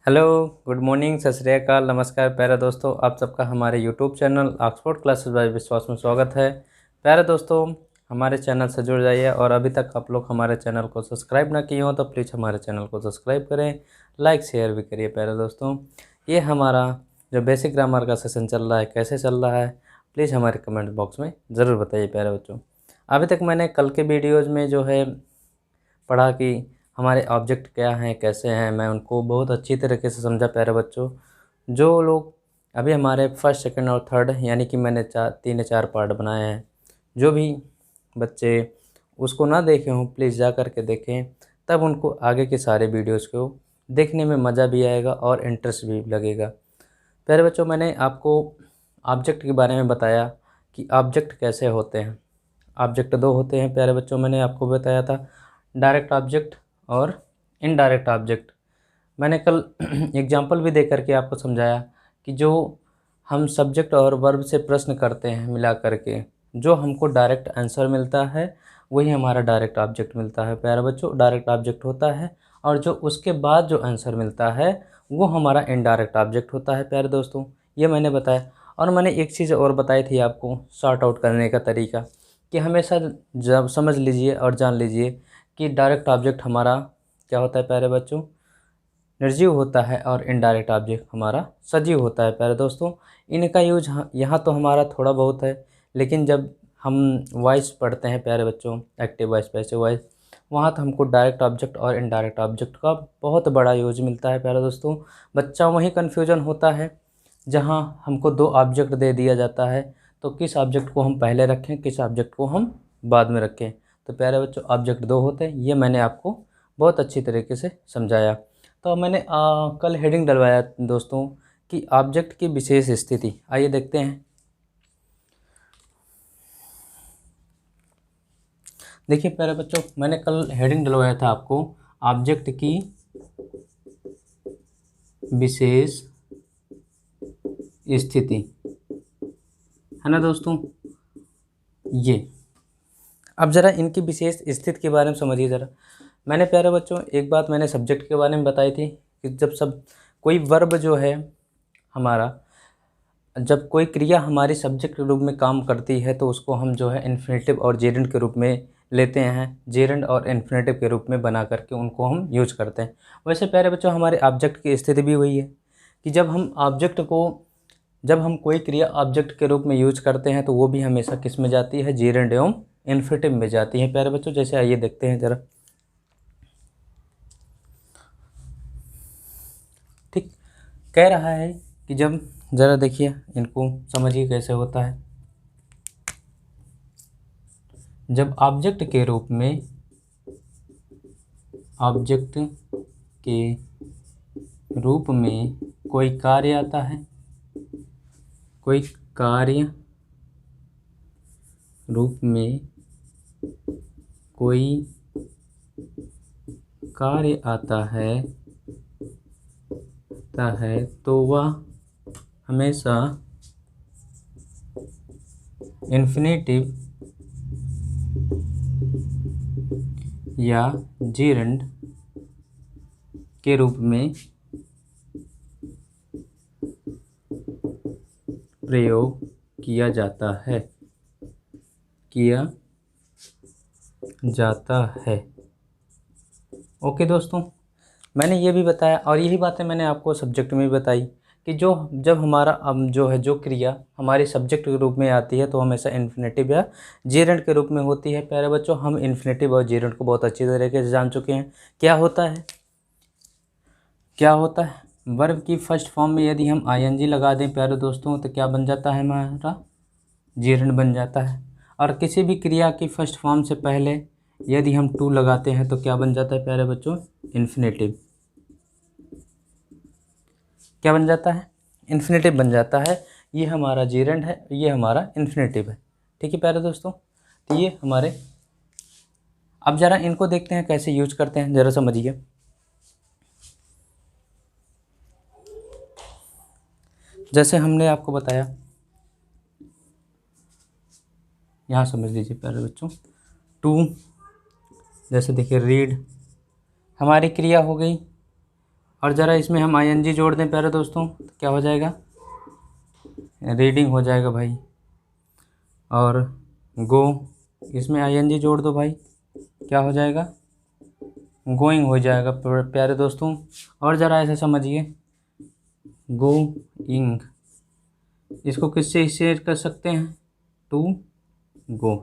Hello, good morning, सत श्री अकाल, नमस्कार प्यारे दोस्तों। आप सबका हमारे YouTube channel Oxford classes bye विश्वास में स्वागत है। प्यारे दोस्तों, हमारे चैनल से जुड़ जाइए और अभी तक आप लोग हमारे चैनल को सब्सक्राइब ना किए हो तो प्लीज़ हमारे चैनल को सब्सक्राइब करें, लाइक शेयर भी करिए। प्यारे दोस्तों, ये हमारा जो बेसिक ग्रामर का सेशन चल रहा है, कैसे चल रहा है, प्लीज़ हमारे कमेंट बॉक्स में ज़रूर बताइए। प्यारे बच्चों, अभी तक मैंने कल के वीडियोज़ में जो है पढ़ा कि हमारे ऑब्जेक्ट क्या हैं, कैसे हैं, मैं उनको बहुत अच्छी तरीके से समझा। प्यारे बच्चों, जो लोग अभी हमारे फर्स्ट सेकंड और थर्ड यानी कि मैंने 3 या 4 पार्ट बनाए हैं, जो भी बच्चे उसको ना देखे हों प्लीज़ जा कर के देखें, तब उनको आगे के सारे वीडियोज़ को देखने में मज़ा भी आएगा और इंटरेस्ट भी लगेगा। प्यारे बच्चों, मैंने आपको ऑब्जेक्ट के बारे में बताया कि ऑब्जेक्ट कैसे होते हैं। ऑब्जेक्ट 2 होते हैं प्यारे बच्चों, मैंने आपको बताया था, डायरेक्ट ऑब्जेक्ट और इनडायरेक्ट ऑब्जेक्ट। मैंने कल एग्जांपल भी दे करके आपको समझाया कि जो हम सब्जेक्ट और वर्ब से प्रश्न करते हैं मिला करके, जो हमको डायरेक्ट आंसर मिलता है वही हमारा डायरेक्ट ऑब्जेक्ट मिलता है। प्यारे बच्चों, डायरेक्ट ऑब्जेक्ट होता है और जो उसके बाद जो आंसर मिलता है वो हमारा इनडायरेक्ट ऑब्जेक्ट होता है। प्यारे दोस्तों, ये मैंने बताया। और मैंने एक चीज़ और बताई थी आपको सॉर्ट आउट करने का तरीका, कि हमेशा जब समझ लीजिए और जान लीजिए कि डायरेक्ट ऑब्जेक्ट हमारा क्या होता है प्यारे बच्चों, निर्जीव होता है, और इनडायरेक्ट ऑब्जेक्ट हमारा सजीव होता है। प्यारे दोस्तों, इनका यूज यहाँ तो हमारा थोड़ा बहुत है, लेकिन जब हम वॉइस पढ़ते हैं प्यारे बच्चों, एक्टिव वॉइस, पैसिव वॉइस, वहाँ तो हमको डायरेक्ट ऑब्जेक्ट और इनडायरेक्ट ऑब्जेक्ट का बहुत बड़ा यूज मिलता है। प्यारे दोस्तों, बच्चा वहीं कन्फ्यूजन होता है जहाँ हमको 2 ऑब्जेक्ट दे दिया जाता है, तो किस ऑब्जेक्ट को हम पहले रखें, किस ऑब्जेक्ट को हम बाद में रखें। तो प्यारे बच्चों, ऑब्जेक्ट 2 होते हैं, ये मैंने आपको बहुत अच्छी तरीके से समझाया। तो मैंने कल हेडिंग डलवाया दोस्तों कि ऑब्जेक्ट की विशेष स्थिति। आइए देखते हैं। देखिए प्यारे बच्चों, मैंने कल हेडिंग डलवाया था आपको, ऑब्जेक्ट की विशेष स्थिति, है ना दोस्तों। ये अब ज़रा इनकी विशेष स्थिति के बारे में समझिए ज़रा। मैंने प्यारे बच्चों एक बात मैंने सब्जेक्ट के बारे में बताई थी कि जब सब कोई वर्ब जो है हमारा, जब कोई क्रिया हमारी सब्जेक्ट के रूप में काम करती है तो उसको हम जो है इन्फिनेटिव और जेरेंड के रूप में लेते हैं। जेरेंड और इन्फिनेटिव के रूप में बना करके उनको हम यूज करते हैं। वैसे प्यारे बच्चों, हमारे ऑब्जेक्ट की स्थिति भी वही है कि जब हम कोई क्रिया ऑब्जेक्ट के रूप में यूज करते हैं तो वो भी हमेशा किस में जाती है, जेरेंड एवं इन्फिनेटिव में जाती है। प्यारे बच्चों, जैसे आइए देखते हैं ज़रा। ठीक, कह रहा है कि जब, ज़रा देखिए इनको समझिए कैसे होता है। जब ऑब्जेक्ट के रूप में कोई कार्य आता है, कोई कार्य रूप में कोई कार्य आता है तो वह हमेशा इन्फिनेटिव या जेरेंड के रूप में प्रयोग किया जाता है। ओके दोस्तों, मैंने ये भी बताया और यही बातें मैंने आपको सब्जेक्ट में भी बताई कि जब हमारा जो है जो क्रिया हमारी सब्जेक्ट के रूप में आती है तो हमेशा इन्फिनेटिव या जेरेंड के रूप में होती है। प्यारे बच्चों, हम इन्फिनेटिव और जेरेंड को बहुत अच्छी तरीके से जान चुके हैं। क्या होता है वर्ब की फर्स्ट फॉर्म में यदि हम आईएनजी लगा दें प्यारे दोस्तों तो क्या बन जाता है, हमारा जेरेंड बन जाता है। और किसी भी क्रिया की फर्स्ट फॉर्म से पहले यदि हम टू लगाते हैं तो क्या बन जाता है प्यारे बच्चों, इन्फिनेटिव। क्या बन जाता है, इन्फिनेटिव बन जाता है। ये हमारा जेरेंड है, ये हमारा इन्फिनेटिव है। ठीक है प्यारे दोस्तों, तो ये हमारे, अब ज़रा इनको देखते हैं कैसे यूज करते हैं, ज़रा समझिए। जैसे हमने आपको बताया, यहाँ समझ लीजिए प्यारे बच्चों, टू, जैसे देखिए रीड हमारी क्रिया हो गई, और ज़रा इसमें हम आईएनजी जोड़ दें प्यारे दोस्तों तो क्या हो जाएगा, रीडिंग हो जाएगा भाई। और गो, इसमें आईएनजी जोड़ दो भाई, क्या हो जाएगा, गोइंग हो जाएगा प्यारे दोस्तों। और ज़रा ऐसे समझिए, गोइंग, इसको किससे शेयर कर सकते हैं, टू गो।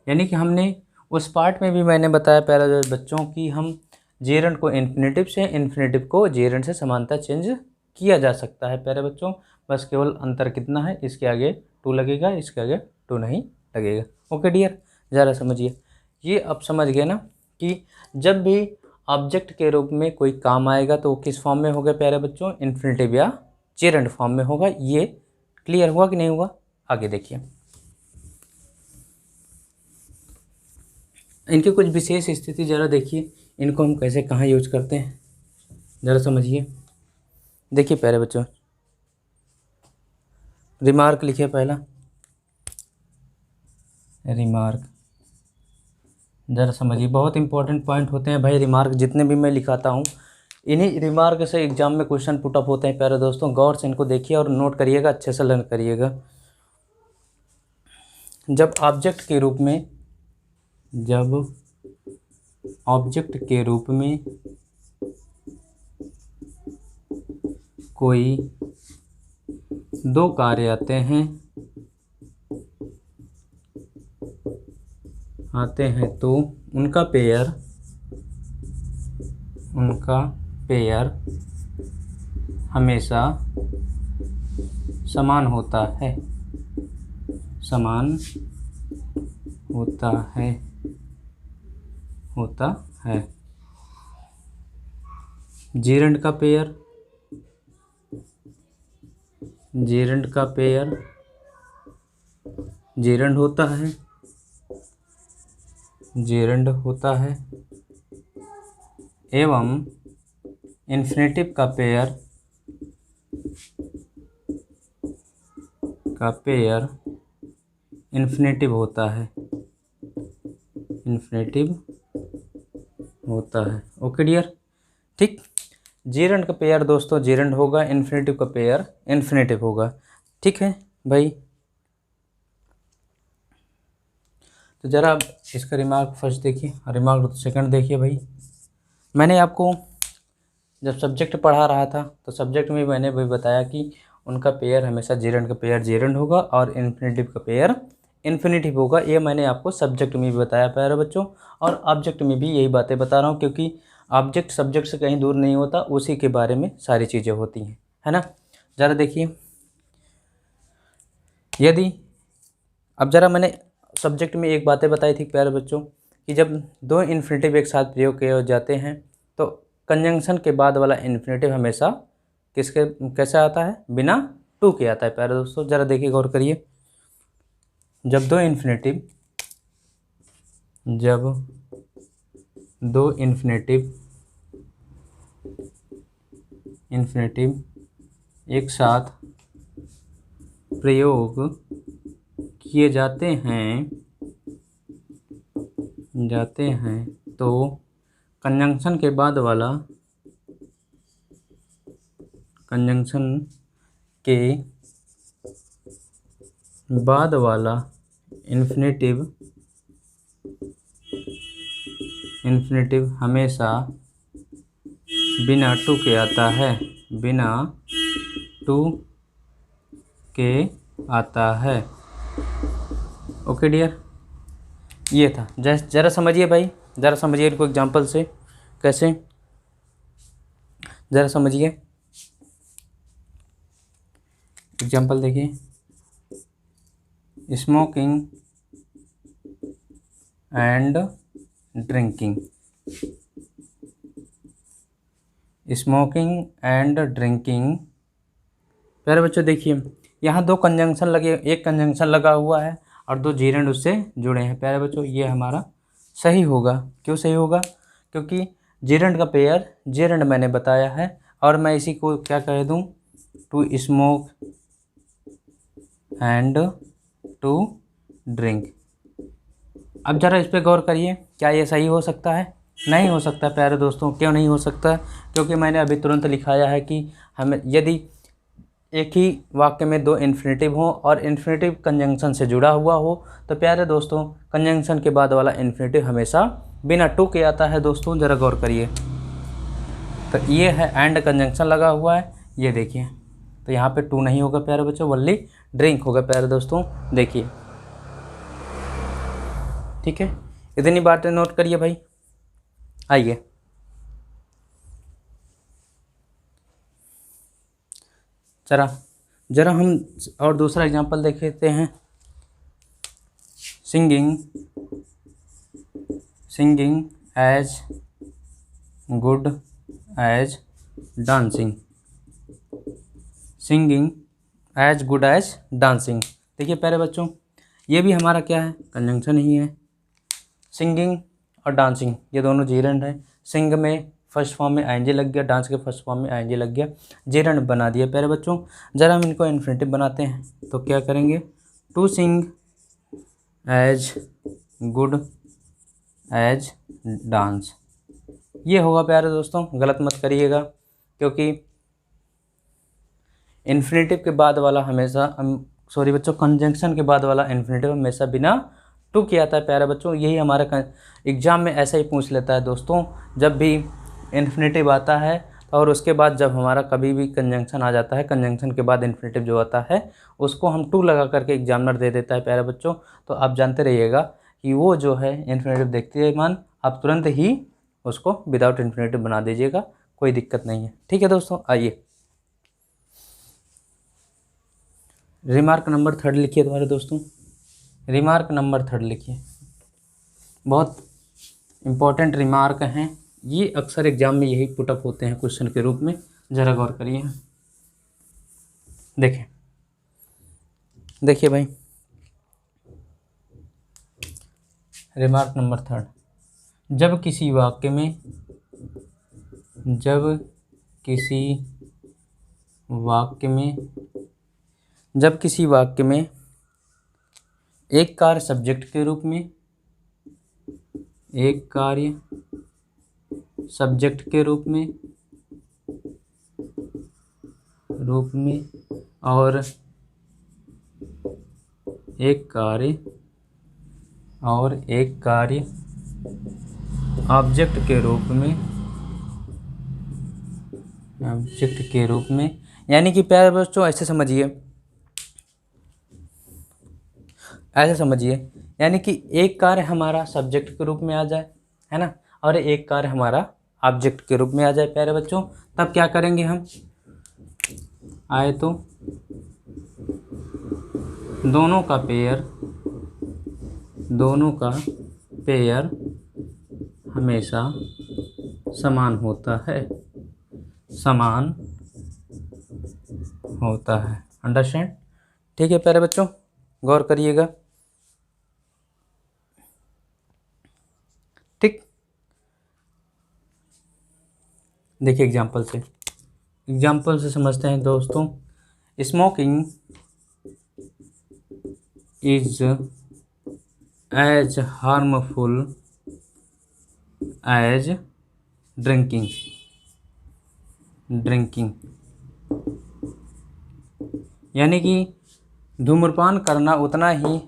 यानी कि हमने उस पार्ट में भी मैंने बताया प्यारे बच्चों कि हम जेरेंड को इन्फिनेटिव से, इन्फिनेटिव को जेरेंड से समानता चेंज किया जा सकता है प्यारे बच्चों। बस केवल अंतर कितना है, इसके आगे टू लगेगा, इसके आगे टू नहीं लगेगा। ओके डियर, ज़रा समझिए। ये अब समझ गए ना कि जब भी ऑब्जेक्ट के रूप में कोई काम आएगा तो वो किस फॉर्म में होगा प्यारे बच्चों, इन्फिनेटिव या जेरेंड फॉर्म में होगा। ये क्लियर हुआ कि नहीं हुआ, आगे देखिए। इनकी कुछ विशेष स्थिति ज़रा देखिए, इनको हम कैसे कहाँ यूज करते हैं, ज़रा समझिए। देखिए प्यारे बच्चों, रिमार्क लिखिए पहला, रिमार्क, ज़रा समझिए। बहुत इंपॉर्टेंट पॉइंट होते हैं भाई रिमार्क, जितने भी मैं लिखाता हूँ इन्हीं रिमार्क से एग्जाम में क्वेश्चन पुटअप होते हैं प्यारे दोस्तों। गौर से इनको देखिए और नोट करिएगा, अच्छे से लर्न करिएगा। जब ऑब्जेक्ट के रूप में, जब ऑब्जेक्ट के रूप में कोई दो कार्य आते हैं तो उनका पेयर हमेशा समान होता है, होता है। जेरेंड का पेयर, जेरेंड होता है एवं इन्फिनेटिव का पेयर इन्फिनेटिव होता है। ओके डियर, ठीक। जेरेंड का पेयर दोस्तों जेरेंड होगा, इन्फिनेटिव का पेयर इन्फिनेटिव होगा, ठीक है भाई। तो ज़रा इसका रिमार्क फर्स्ट देखिए, रिमार्क सेकंड देखिए भाई। मैंने आपको जब सब्जेक्ट पढ़ा रहा था तो सब्जेक्ट में मैंने भी बताया कि उनका पेयर हमेशा जेरेंड का पेयर जेरेंड होगा और इन्फिनेटिव का पेयर इन्फिनेटिव होगा। ये मैंने आपको सब्जेक्ट में भी बताया प्यारे बच्चों, और ऑब्जेक्ट में भी यही बातें बता रहा हूँ, क्योंकि ऑब्जेक्ट सब्जेक्ट से कहीं दूर नहीं होता, उसी के बारे में सारी चीज़ें होती हैं, है ना। ज़रा देखिए, यदि अब ज़रा मैंने सब्जेक्ट में एक बातें बताई थी प्यारे बच्चों कि जब दो इन्फिनेटिव एक साथ प्रयोग किए जाते हैं तो कंजंक्शन के बाद वाला इन्फिनेटिव हमेशा कैसे आता है, बिना टू के आता है प्यारे दोस्तों। ज़रा देखिए, गौर करिए। जब दो इन्फिनेटिव एक साथ प्रयोग किए जाते हैं तो कंजंक्शन के बाद वाला इन्फिनेटिव हमेशा बिना टू के आता है। ओके डियर, ये था। ज़रा समझिए भाई, ज़रा समझिए इनको एग्जांपल से कैसे, ज़रा समझिए। एग्जांपल देखिए, स्मोकिंग एंड ड्रिंकिंग। प्यारे बच्चों देखिए, यहाँ दो कंजंक्शन लगे, एक कंजंक्शन लगा हुआ है और दो जेरेंड उससे जुड़े हैं। प्यारे बच्चों ये हमारा सही होगा। क्यों सही होगा, क्योंकि जेरेंड का पेयर जेरेंड मैंने बताया है, और मैं इसी को क्या कह दूँ, to smoke and to drink. अब ज़रा इस पर गौर करिए, क्या ये सही हो सकता है, नहीं हो सकता प्यारे दोस्तों। क्यों नहीं हो सकता? क्योंकि मैंने अभी तुरंत लिखाया है कि हमें यदि एक ही वाक्य में दो इन्फिनेटिव हो और इन्फिनेटिव कंजंक्शन से जुड़ा हुआ हो तो प्यारे दोस्तों कंजंक्शन के बाद वाला इन्फिनेटिव हमेशा बिना टू के आता है। दोस्तों ज़रा गौर करिए, तो ये है एंड कंजंक्शन लगा हुआ है, ये देखिए, तो यहाँ पे टू नहीं होगा प्यारे बच्चों, वल्ली ड्रिंक होगा प्यारे दोस्तों। देखिए ठीक है, इतनी बातें नोट करिए भाई। आइए जरा हम और दूसरा एग्जांपल देख लेते हैं। Singing as good as dancing. Singing as good as dancing. देखिए प्यारे बच्चों, ये भी हमारा क्या है, कंजंक्शन ही है। सिंगिंग और डांसिंग ये दोनों जेरेंड है। सिंग में फर्स्ट फॉर्म में आईएनजी लग गया, डांस के फर्स्ट फॉर्म में आईएनजी लग गया, जेरेंड बना दिया प्यारे बच्चों। ज़रा हम इनको इन्फिनेटिव बनाते हैं तो क्या करेंगे, to sing as good as dance. ये होगा प्यारे दोस्तों, गलत मत करिएगा, क्योंकि इन्फिनेटिव के बाद वाला हमेशा सॉरी बच्चों, कंजंक्शन के बाद वाला इन्फिनेटिव हमेशा बिना टू किया आता है प्यारे बच्चों। यही हमारा एग्जाम में ऐसा ही पूछ लेता है दोस्तों, जब भी इन्फिनेटिव आता है और उसके बाद जब हमारा कभी भी कंजंक्शन आ जाता है, कंजंक्शन के बाद इन्फिनेटिव जो आता है उसको हम टू लगा करके एग्जामिनर दे देता है प्यारे बच्चों। तो आप जानते रहिएगा कि वो जो है इन्फिनेटिव देखते है मान, आप तुरंत ही उसको विदाउट इन्फिनेटिव बना दीजिएगा, कोई दिक्कत नहीं है। ठीक है दोस्तों, आइए रिमार्क नंबर 3 लिखिए तुम्हारे दोस्तों। रिमार्क नंबर 3 लिखिए, बहुत इम्पोर्टेंट रिमार्क हैं ये, अक्सर एग्जाम में यही पुटअप होते हैं क्वेश्चन के रूप में। ज़रा गौर करिए, देखिए भाई, रिमार्क नंबर 3, जब किसी वाक्य में एक कार्य सब्जेक्ट के रूप में, एक कार्य सब्जेक्ट के रूप में और एक कार्य ऑब्जेक्ट के रूप में, यानी कि प्यारे बच्चों ऐसे समझिए, यानी कि एक कार्य हमारा सब्जेक्ट के रूप में आ जाए, है ना, और एक कार्य हमारा ऑब्जेक्ट के रूप में आ जाए प्यारे बच्चों, तब क्या करेंगे हम, आए तो दोनों का पेयर हमेशा समान होता है। अंडरस्टैंड? ठीक है प्यारे बच्चों, गौर करिएगा। ठीक, देखिए एग्जाम्पल से समझते हैं दोस्तों। Smoking is as harmful as drinking. यानी कि धूम्रपान करना उतना ही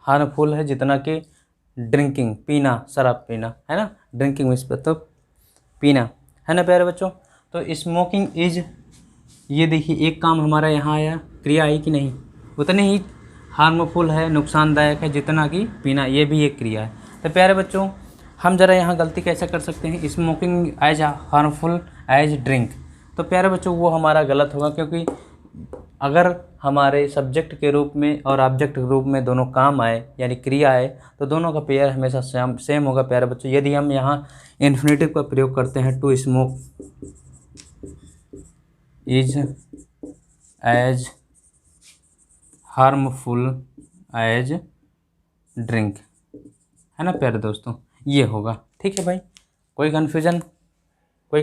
हार्मफुल है जितना कि ड्रिंकिंग, पीना, शराब पीना, है ना। ड्रिंकिंग मीन्स तो पीना, है ना प्यारे बच्चों। तो स्मोकिंग इज, ये देखिए एक काम हमारा यहाँ आया, क्रिया आई कि नहीं, उतने ही हार्मफुल है, नुकसानदायक है जितना कि पीना, ये भी एक क्रिया है। तो प्यारे बच्चों हम ज़रा यहाँ गलती कैसे कर सकते हैं, smoking as harmful as drink, तो प्यारे बच्चों वो हमारा गलत होगा, क्योंकि अगर हमारे सब्जेक्ट के रूप में और ऑब्जेक्ट के रूप में दोनों काम आए यानी क्रिया आए तो दोनों का पेयर हमेशा सेम होगा प्यारे बच्चों। यदि हम यहाँ इन्फिनेटिव का प्रयोग करते हैं, to smoke is as harmful as drink, है ना प्यारे दोस्तों, ये होगा। ठीक है भाई, कोई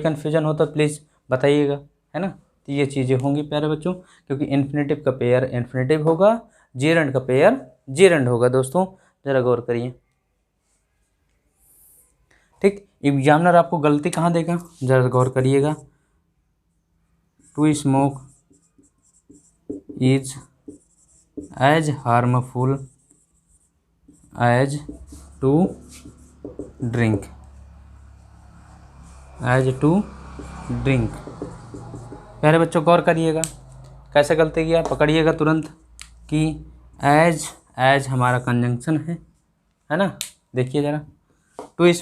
कन्फ्यूजन हो तो प्लीज़ बताइएगा, है ना। तो ये चीज़ें होंगी प्यारे बच्चों, क्योंकि इन्फिनेटिव का पेयर इन्फिनेटिव होगा, जेरेंड का पेयर जेरेंड होगा। दोस्तों ज़रा गौर करिए, ठीक, एग्जामिनर आपको गलती कहाँ देगा, जरा गौर करिएगा। To smoke is as harmful as to drink, as to drink. प्यारे बच्चों गौर करिएगा, कैसे गलती किया, पकड़िएगा तुरंत कि एज हमारा कंजंक्शन है ना। देखिए ज़रा, टू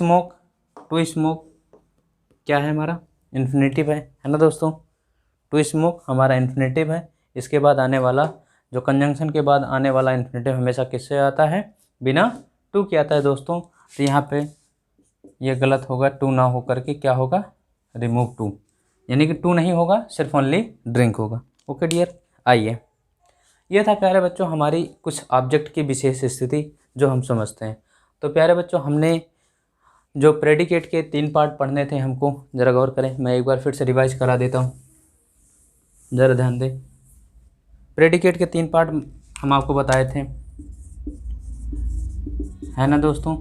स्मोक क्या है हमारा, इन्फिनेटिव है ना दोस्तों। टू स्मोक हमारा इन्फिनेटिव है, इसके बाद आने वाला जो कंजंक्शन के बाद आने वाला इन्फिनेटिव हमेशा किससे आता है, बिना टू के आता है दोस्तों। तो यहाँ पे ये गलत होगा, टू ना हो करके क्या होगा, रिमूव टू, यानी कि टू नहीं होगा, सिर्फ ओनली ड्रिंक होगा। ओके डियर, आइए, यह था प्यारे बच्चों हमारी कुछ ऑब्जेक्ट की विशेष स्थिति जो हम समझते हैं। तो प्यारे बच्चों हमने जो प्रेडिकेट के 3 पार्ट पढ़ने थे हमको, ज़रा गौर करें, मैं एक बार फिर से रिवाइज करा देता हूँ, ज़रा ध्यान दें। प्रेडिकेट के 3 पार्ट हम आपको बताए थे, है ना दोस्तों,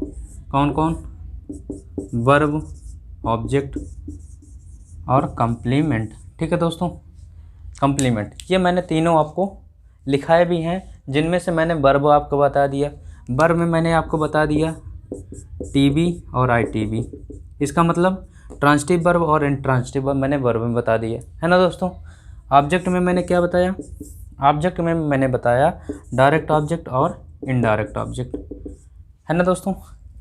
कौन कौन, वर्ब, ऑब्जेक्ट और कंप्लीमेंट। ठीक है दोस्तों, कंप्लीमेंट, ये मैंने तीनों आपको लिखाए भी हैं, जिनमें से मैंने वर्ब आपको बता दिया। वर्ब में मैंने आपको बता दिया टीबी और आईटीबी, इसका मतलब ट्रांसिटिव वर्ब और इंट्रांसिटिव वर्ब मैंने वर्ब में बता दिया, है ना दोस्तों। ऑब्जेक्ट में मैंने क्या बताया, ऑब्जेक्ट में मैंने बताया डायरेक्ट ऑब्जेक्ट और इनडायरेक्ट ऑब्जेक्ट, है ना दोस्तों,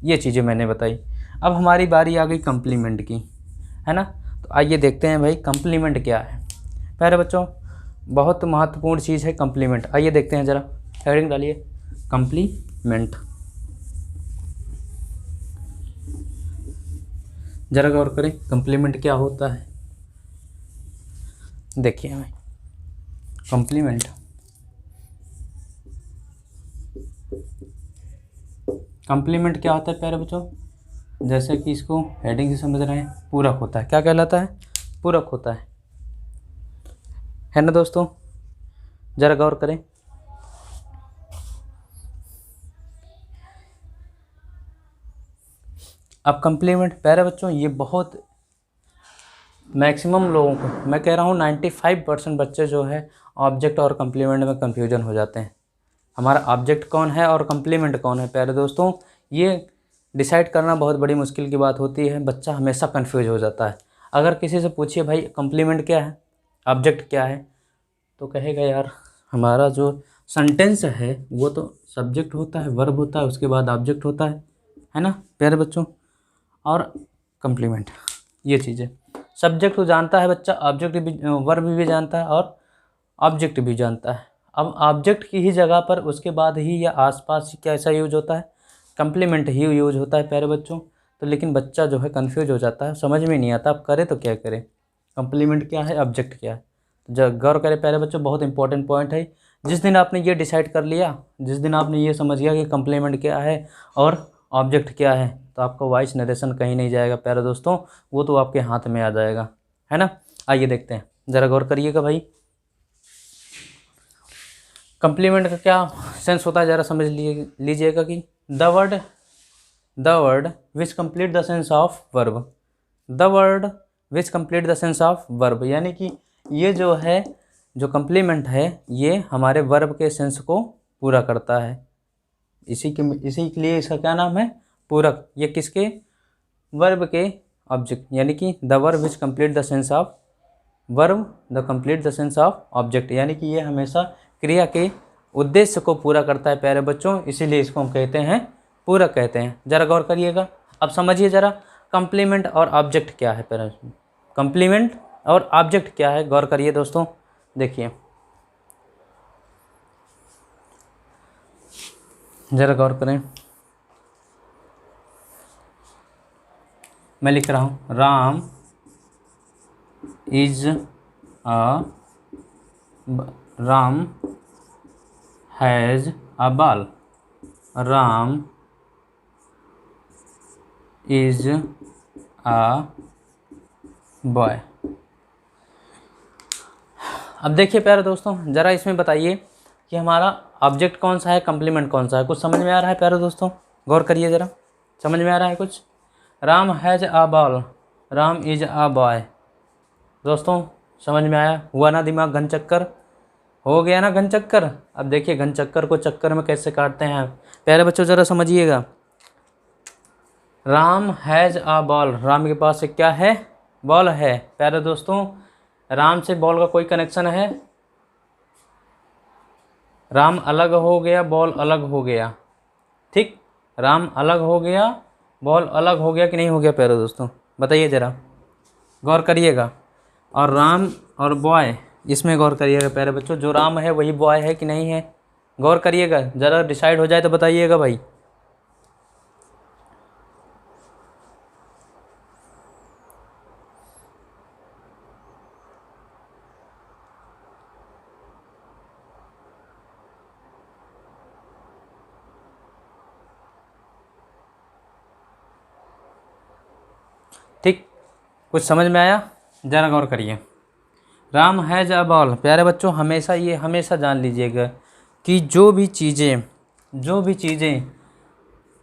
ये चीज़ें मैंने बताई। अब हमारी बारी आ गई कंप्लीमेंट की, है ना। तो आइए देखते हैं भाई कंप्लीमेंट क्या है। प्यारे बच्चों बहुत महत्वपूर्ण चीज़ है कंप्लीमेंट, आइए देखते हैं, ज़रा हेडिंग डालिए, कंप्लीमेंट। ज़रा गौर करें कंप्लीमेंट क्या होता है। देखिए भाई कंप्लीमेंट, कंप्लीमेंट क्या होता है प्यारे बच्चों, जैसे कि इसको हेडिंग से समझ रहे हैं, पूरक होता है। क्या कहलाता है, पूरक होता है ना दोस्तों। ज़रा गौर करें, अब कंप्लीमेंट प्यारे बच्चों ये बहुत मैक्सिमम लोगों को, मैं कह रहा हूँ 95% बच्चे जो है ऑब्जेक्ट और कंप्लीमेंट में कंफ्यूजन हो जाते हैं। हमारा ऑब्जेक्ट कौन है और कंप्लीमेंट कौन है प्यारे दोस्तों, ये डिसाइड करना बहुत बड़ी मुश्किल की बात होती है, बच्चा हमेशा कंफ्यूज हो जाता है। अगर किसी से पूछिए भाई कंप्लीमेंट क्या है, ऑब्जेक्ट क्या है, तो कहेगा यार हमारा जो सेंटेंस है वो तो सब्जेक्ट होता है, वर्ब होता है, उसके बाद ऑब्जेक्ट होता है ना प्यारे बच्चों, और कंप्लीमेंट ये चीज़ें। सब्जेक्ट तो जानता है बच्चा, ऑब्जेक्ट भी, वर्ब भी जानता है और ऑब्जेक्ट भी जानता है। अब ऑब्जेक्ट की ही जगह पर उसके बाद ही या आसपास ही कैसा यूज होता है, कंप्लीमेंट ही यूज होता है प्यारे बच्चों। तो लेकिन बच्चा जो है कंफ्यूज हो जाता है, समझ में नहीं आता अब करे तो क्या करे, कंप्लीमेंट क्या है, ऑब्जेक्ट क्या है। तो जब गौर करें प्यारे बच्चों, बहुत इंपॉर्टेंट पॉइंट है। जिस दिन आपने ये डिसाइड कर लिया, जिस दिन आपने ये समझ गया कि कंप्लीमेंट क्या है और ऑब्जेक्ट क्या है, तो आपका वॉइस नरेशन कहीं नहीं जाएगा प्यारे दोस्तों, वो तो आपके हाथ में आ जाएगा, है ना। आइए देखते हैं, ज़रा गौर करिएगा भाई कंप्लीमेंट का क्या सेंस होता है, ज़रा समझ लीजिएगा कि the word which complete the sense of verb, the word which complete the sense of verb, यानी कि ये जो है जो कंप्लीमेंट है ये हमारे वर्ब के सेंस को पूरा करता है। इसी के लिए इसका क्या नाम है, पूरक। ये किसके, वर्ब के ऑब्जेक्ट, यानी कि the verb which complete the sense of verb the complete the sense of object, यानी कि ये हमेशा क्रिया के उद्देश्य को पूरा करता है प्यारे बच्चों, इसीलिए इसको हम कहते हैं पूरक कहते हैं। ज़रा गौर करिएगा, अब समझिए ज़रा कंप्लीमेंट और ऑब्जेक्ट क्या है प्यारे, कंप्लीमेंट और ऑब्जेक्ट क्या है, गौर करिए दोस्तों। देखिए ज़रा गौर करें, मैं लिख रहा हूँ Ram is Ram has a ball, Ram is a boy. अब देखिए प्यारे दोस्तों, ज़रा इसमें बताइए कि हमारा ऑब्जेक्ट कौन सा है, कंप्लीमेंट कौन सा है, कुछ समझ में आ रहा है प्यारे दोस्तों, गौर करिए ज़रा, समझ में आ रहा है कुछ। Ram has a ball, Ram is a boy. दोस्तों समझ में आया? हुआ ना दिमाग घन चक्कर? हो गया ना घन चक्कर? अब देखिए घन चक्कर को चक्कर में कैसे काटते हैं। प्यारे बच्चों ज़रा समझिएगा। Ram has a ball, Ram के पास एक क्या है? बॉल है। प्यारे दोस्तों राम से बॉल का कोई कनेक्शन है? राम अलग हो गया, बॉल अलग हो गया। ठीक, राम अलग हो गया, बॉल अलग हो गया कि नहीं हो गया? प्यारे दोस्तों बताइए ज़रा, गौर करिएगा। और राम और बॉय, इसमें गौर करिएगा प्यारे बच्चों, जो राम है वही बॉय है कि नहीं है? गौर करिएगा ज़रा, डिसाइड हो जाए तो बताइएगा भाई। ठीक, कुछ समझ में आया? ज़रा गौर करिए। राम हैज़ अ बॉल, प्यारे बच्चों हमेशा ये हमेशा जान लीजिएगा कि जो भी चीज़ें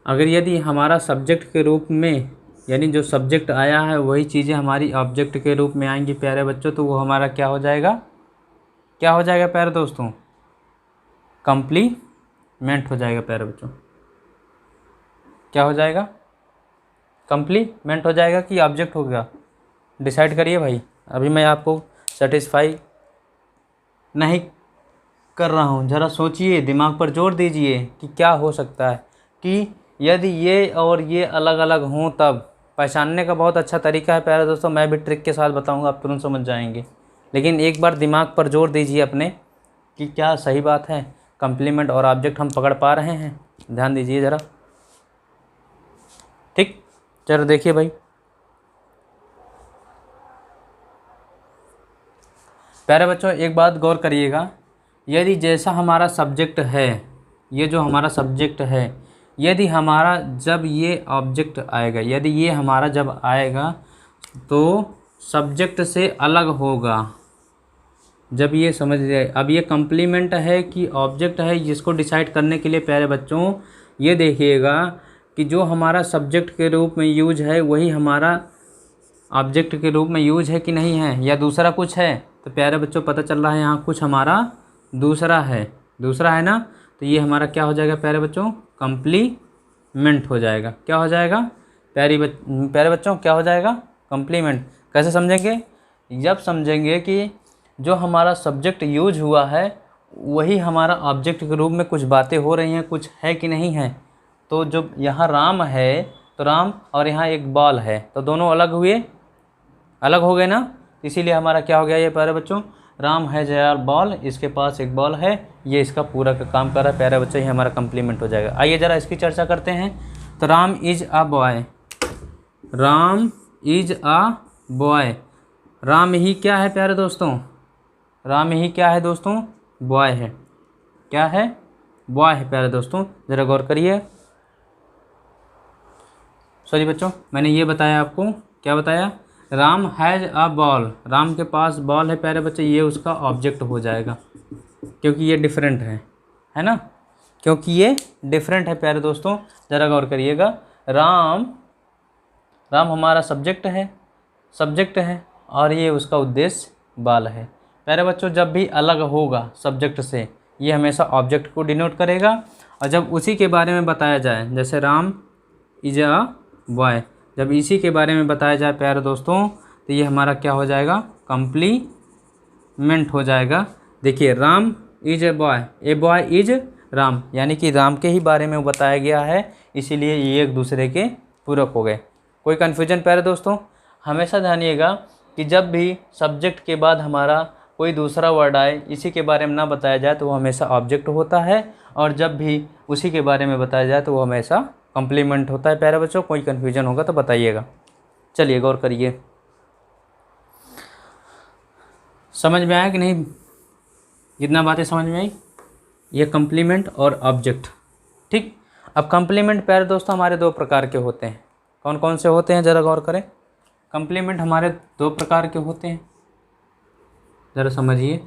अगर यदि हमारा सब्जेक्ट के रूप में, यानी जो सब्जेक्ट आया है वही चीज़ें हमारी ऑब्जेक्ट के रूप में आएंगी प्यारे बच्चों, तो वो हमारा क्या हो जाएगा? क्या हो जाएगा प्यारे दोस्तों? कंप्लीमेंट हो जाएगा प्यारे बच्चों। क्या हो जाएगा? कंप्लीमेंट हो जाएगा कि ऑब्जेक्ट होगा? डिसाइड करिए भाई। अभी मैं आपको सेटिस्फाई नहीं कर रहा हूँ, ज़रा सोचिए, दिमाग पर जोर दीजिए कि क्या हो सकता है कि यदि ये और ये अलग अलग हों तब। पहचानने का बहुत अच्छा तरीका है प्यारे दोस्तों, मैं भी ट्रिक के साथ बताऊँगा, आप तुरंत समझ जाएंगे। लेकिन एक बार दिमाग पर जोर दीजिए अपने कि क्या सही बात है, कंप्लीमेंट और ऑब्जेक्ट हम पकड़ पा रहे हैं? ध्यान दीजिए ज़रा। ठीक, चलो देखिए भाई। प्यारे बच्चों एक बात गौर करिएगा, यदि जैसा हमारा सब्जेक्ट है, ये जो हमारा सब्जेक्ट है, यदि हमारा जब ये ऑब्जेक्ट आएगा, यदि ये हमारा जब आएगा तो सब्जेक्ट से अलग होगा। जब ये समझ जाए, अब ये कंप्लीमेंट है कि ऑब्जेक्ट है, जिसको डिसाइड करने के लिए प्यारे बच्चों ये देखिएगा कि जो हमारा सब्जेक्ट के रूप में यूज है वही हमारा ऑब्जेक्ट के रूप में यूज है कि नहीं है, या दूसरा कुछ है। तो प्यारे बच्चों पता चल रहा है यहाँ कुछ हमारा दूसरा है, दूसरा है ना, तो ये हमारा क्या हो जाएगा प्यारे बच्चों? कंप्लीमेंट हो जाएगा। क्या हो जाएगा प्यारे बच्चों? क्या हो जाएगा? कंप्लीमेंट। कैसे समझेंगे? जब समझेंगे कि जो हमारा सब्जेक्ट यूज हुआ है वही हमारा ऑब्जेक्ट के रूप में कुछ बातें हो रही हैं, कुछ है कि नहीं है। तो जो यहाँ राम है तो राम, और यहाँ एक बॉल है, तो दोनों अलग हुए, अलग हो गए ना, इसीलिए हमारा क्या हो गया ये प्यारे बच्चों? राम है जयार बॉल, इसके पास एक बॉल है, ये इसका पूरा का काम कर रहा है प्यारे बच्चों, ये हमारा कंप्लीमेंट हो जाएगा। आइए ज़रा इसकी चर्चा करते हैं। तो Ram is a boy, Ram is a boy, Ram ही क्या है प्यारे दोस्तों? राम ही क्या है दोस्तों? बॉय है। क्या है? बॉय है प्यारे दोस्तों, ज़रा गौर करिए। सॉरी बच्चों, मैंने ये बताया आपको, क्या बताया? Ram has a ball, Ram के पास बॉल है प्यारे बच्चे, ये उसका ऑब्जेक्ट हो जाएगा क्योंकि ये डिफरेंट है ना, क्योंकि ये डिफरेंट है प्यारे दोस्तों। ज़रा गौर करिएगा, राम हमारा सब्जेक्ट है और ये उसका उद्देश्य बाल है। प्यारे बच्चों जब भी अलग होगा सब्जेक्ट से, ये हमेशा ऑब्जेक्ट को डिनोट करेगा, और जब उसी के बारे में बताया जाए, जैसे राम इज अ बॉय, जब इसी के बारे में बताया जाए प्यारे दोस्तों, तो ये हमारा क्या हो जाएगा? कंप्लीमेंट हो जाएगा। देखिए Ram is a boy is Ram, यानी कि राम के ही बारे में बताया गया है, इसीलिए ये एक दूसरे के पूरक हो गए। कोई कन्फ्यूजन प्यारे दोस्तों? हमेशा ध्यानिएगा कि जब भी सब्जेक्ट के बाद हमारा कोई दूसरा वर्ड आए, इसी के बारे में ना बताया जाए तो वो हमेशा ऑब्जेक्ट होता है, और जब भी उसी के बारे में बताया जाए तो वो हमेशा कंप्लीमेंट होता है प्यारे बच्चों। कोई कन्फ्यूजन होगा तो बताइएगा। चलिए गौर करिए, समझ में आया कि नहीं? कितना बातें समझ में आई? ये कंप्लीमेंट और ऑब्जेक्ट। ठीक, अब कंप्लीमेंट प्यारे दोस्तों हमारे दो प्रकार के होते हैं। कौन कौन से होते हैं ज़रा गौर करें। कंप्लीमेंट हमारे दो प्रकार के होते हैं, ज़रा समझिए।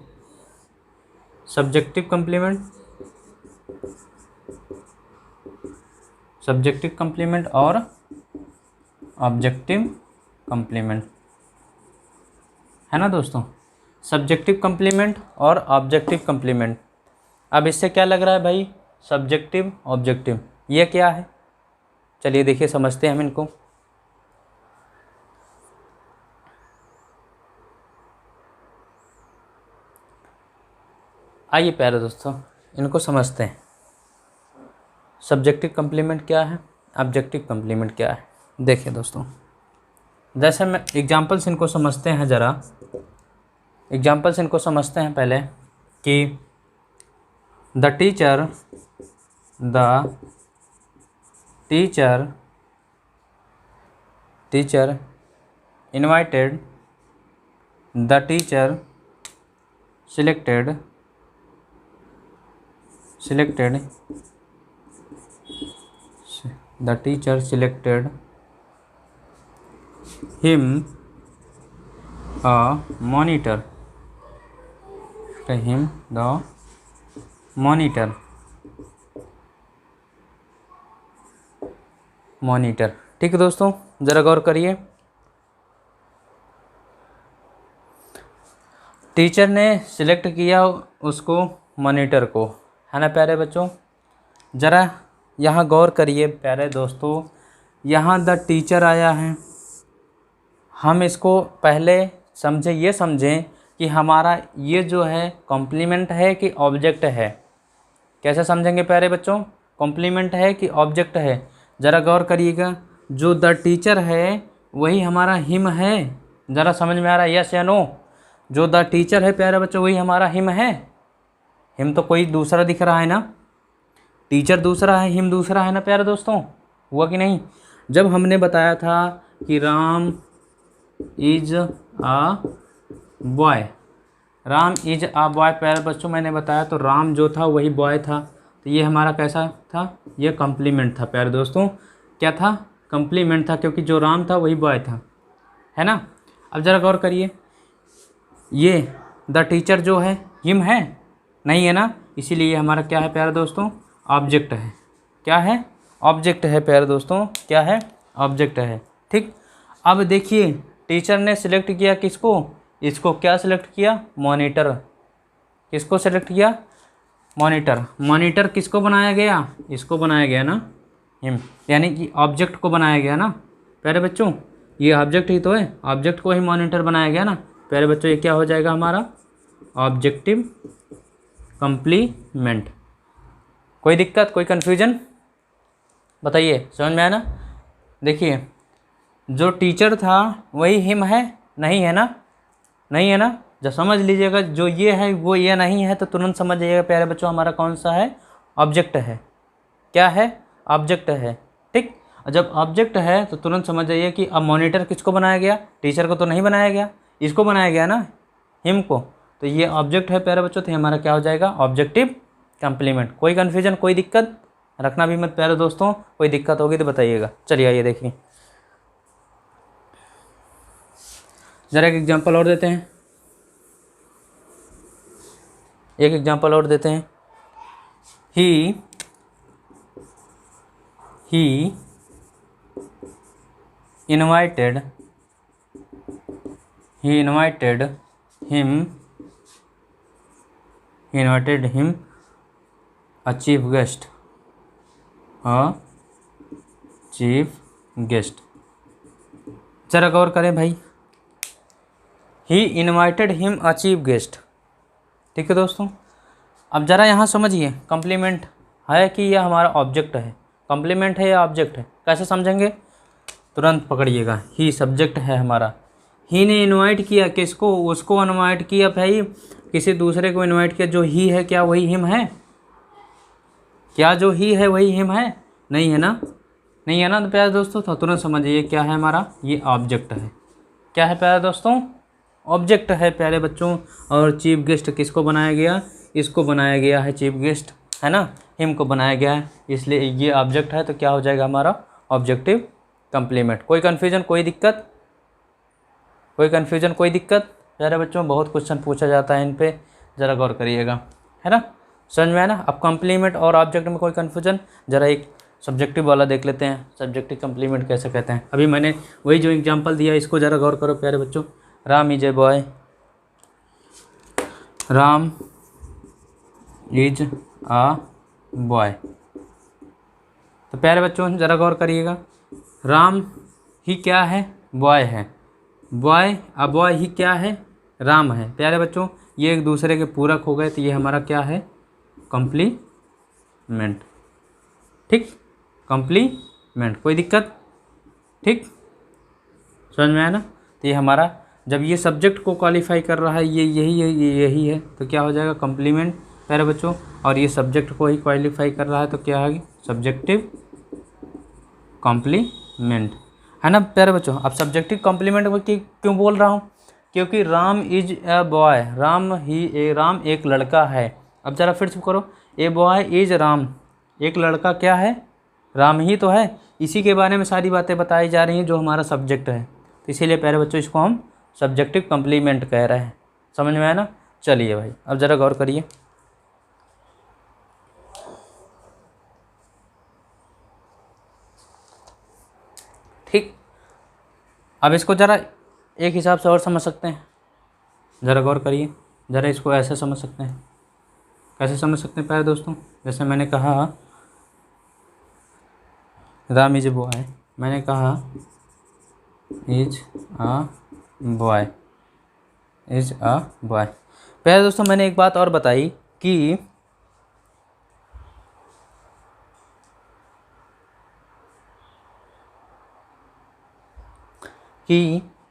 सब्जेक्टिव कंप्लीमेंट और ऑब्जेक्टिव कम्प्लीमेंट, है ना दोस्तों, सब्जेक्टिव कम्प्लीमेंट और ऑब्जेक्टिव कम्प्लीमेंट। अब इससे क्या लग रहा है भाई, सब्जेक्टिव ऑब्जेक्टिव, ये क्या है, चलिए देखिए समझते हैं हम इनको। आइए प्यारे दोस्तों इनको समझते हैं, सब्जेक्टिव कम्प्लीमेंट क्या है, ऑब्जेक्टिव कम्प्लीमेंट क्या है। देखिए दोस्तों, जैसे मैं एग्जांपल्स इनको समझते हैं, ज़रा एग्जांपल्स इनको समझते हैं पहले कि the teacher invited, the teacher selected the teacher selected him a monitor, monitor. ठीक है दोस्तों, ज़रा गौर करिए, टीचर ने सिलेक्ट किया उसको मॉनिटर को, है ना प्यारे बच्चों। ज़रा यहाँ गौर करिए प्यारे दोस्तों, यहाँ द टीचर आया है, हम इसको पहले समझें, ये समझें कि हमारा ये जो है कॉम्प्लीमेंट है कि ऑब्जेक्ट है। कैसे समझेंगे प्यारे बच्चों, कॉम्प्लीमेंट है कि ऑब्जेक्ट है। ज़रा गौर करिएगा, जो द टीचर है वही हमारा हिम है, ज़रा समझ में आ रहा है, यस या नो। जो द टीचर है प्यारे बच्चों वही हमारा हिम है। हिम तो कोई दूसरा दिख रहा है ना, टीचर दूसरा है, हिम दूसरा है ना प्यारे दोस्तों, हुआ कि नहीं। जब हमने बताया था कि Ram is uh boy, Ram is uh boy प्यारे बच्चों, मैंने बताया तो राम जो था वही बॉय था, तो ये हमारा कैसा था, ये कम्प्लीमेंट था प्यारे दोस्तों। क्या था, कम्प्लीमेंट था, क्योंकि जो राम था वही बॉय था, है ना। अब ज़रा गौर करिए, ये द टीचर जो है हिम है, नहीं है ना, इसीलिए ये हमारा क्या है प्यारे दोस्तों, ऑब्जेक्ट है। क्या है, ऑब्जेक्ट है प्यारे दोस्तों, क्या है, ऑब्जेक्ट है। ठीक, अब देखिए टीचर ने सिलेक्ट किया किसको, इसको, क्या सिलेक्ट किया, मॉनिटर। किसको सिलेक्ट किया, मॉनिटर। मॉनिटर किसको बनाया गया, इसको बनाया गया ना, हिम, यानी कि ऑब्जेक्ट को बनाया गया ना प्यारे बच्चों, ये ऑब्जेक्ट ही तो है, ऑब्जेक्ट को ही मॉनिटर बनाया गया ना प्यारे बच्चों। ये क्या हो जाएगा हमारा, ऑब्जेक्टिव कम्प्लीमेंट। कोई दिक्कत, कोई कन्फ्यूजन बताइए, समझ में आया ना। देखिए जो टीचर था वही हिम है, नहीं है ना, नहीं है ना, जब समझ लीजिएगा जो ये है वो ये नहीं है तो तुरंत समझ जाइएगा प्यारे बच्चों हमारा कौन सा है, ऑब्जेक्ट है। क्या है, ऑब्जेक्ट है। ठीक, जब ऑब्जेक्ट है तो तुरंत समझ जाइए कि अब मॉनिटर किसको बनाया गया, टीचर को तो नहीं बनाया गया, इसको बनाया गया ना, हिम को, तो ये ऑब्जेक्ट है प्यारे बच्चों, तो हमारा क्या हो जाएगा, ऑब्जेक्टिव कम्प्लीमेंट। कोई कन्फ्यूजन, कोई दिक्कत रखना भी मत प्यारे दोस्तों, कोई दिक्कत होगी तो बताइएगा। चलिए आइए देखिए, ज़रा एक एग्जांपल और देते हैं, एक एग्जांपल और देते हैं। He invited him a chief guest. जरा गौर करें भाई, he invited him a chief guest. ठीक है दोस्तों, अब ज़रा यहाँ समझिए, कम्प्लीमेंट है कि यह हमारा ऑब्जेक्ट है, कम्प्लीमेंट है या ऑब्जेक्ट है, कैसे समझेंगे, तुरंत पकड़िएगा। ही सब्जेक्ट है हमारा, ही ने इनवाइट किया किसको, उसको इनवाइट किया भाई, किसी दूसरे को इनवाइट किया, जो ही है क्या वही हिम है, क्या जो ही है वही हिम है, नहीं है ना, नहीं है ना, तो प्यारे दोस्तों तो तुरंत समझिए क्या है हमारा, ये ऑब्जेक्ट है। क्या है प्यारे दोस्तों, ऑब्जेक्ट है प्यारे बच्चों। और चीफ गेस्ट किसको बनाया गया, इसको बनाया गया है चीफ गेस्ट, है ना, हिम को बनाया गया है, इसलिए ये ऑब्जेक्ट है, तो क्या हो जाएगा हमारा ऑब्जेक्टिव कम्प्लीमेंट। कोई कन्फ्यूजन, कोई दिक्कत, कोई कन्फ्यूजन, कोई दिक्कत प्यारे बच्चों, बहुत क्वेश्चन पूछा जाता है इन पे, ज़रा गौर करिएगा, है ना, समझ में आया ना। अब कम्प्लीमेंट और ऑब्जेक्ट में कोई कन्फ्यूजन, ज़रा एक सब्जेक्टिव वाला देख लेते हैं, सब्जेक्टिव कम्प्लीमेंट कैसे कहते हैं। अभी मैंने वही जो एग्जांपल दिया इसको ज़रा गौर करो प्यारे बच्चों। Ram is a boy, Ram is uh boy. तो प्यारे बच्चों ज़रा गौर करिएगा, राम ही क्या है, बॉय है, बॉय आ बॉय ही क्या है, राम है। प्यारे बच्चों ये एक दूसरे के पूरक हो गए, तो ये हमारा क्या है, कम्प्लीमेंट। ठीक, कम्प्लीमेंट, कोई दिक्कत, ठीक, समझ में आया ना। तो ये हमारा जब ये सब्जेक्ट को क्वालिफाई कर रहा है, ये यही है, तो क्या हो जाएगा, कम्प्लीमेंट प्यारे बच्चों। और ये सब्जेक्ट को ही क्वालिफाई कर रहा है, तो क्या है, सब्जेक्टिव कॉम्प्लीमेंट, है ना प्यारे बच्चों। अब सब्जेक्टिव कॉम्प्लीमेंट में क्यों बोल रहा हूँ, क्योंकि Ram is a boy, Ram एक लड़का है। अब ज़रा फिर से करो, ए बॉय इज राम, एक लड़का क्या है, राम ही तो है। इसी के बारे में सारी बातें बताई जा रही हैं जो हमारा सब्जेक्ट है, तो इसीलिए प्यारे बच्चों इसको हम सब्जेक्टिव कॉम्प्लीमेंट कह रहे हैं। समझ में आया ना। चलिए भाई अब ज़रा गौर करिए, ठीक। अब इसको ज़रा एक हिसाब से और समझ सकते हैं, ज़रा गौर करिए, ज़रा इसको ऐसे समझ सकते हैं। कैसे समझ सकते हैं प्यारे दोस्तों, जैसे मैंने कहा राम इज ए बॉय, मैंने कहा is uh boy, is uh boy. प्यारे दोस्तों मैंने एक बात और बताई कि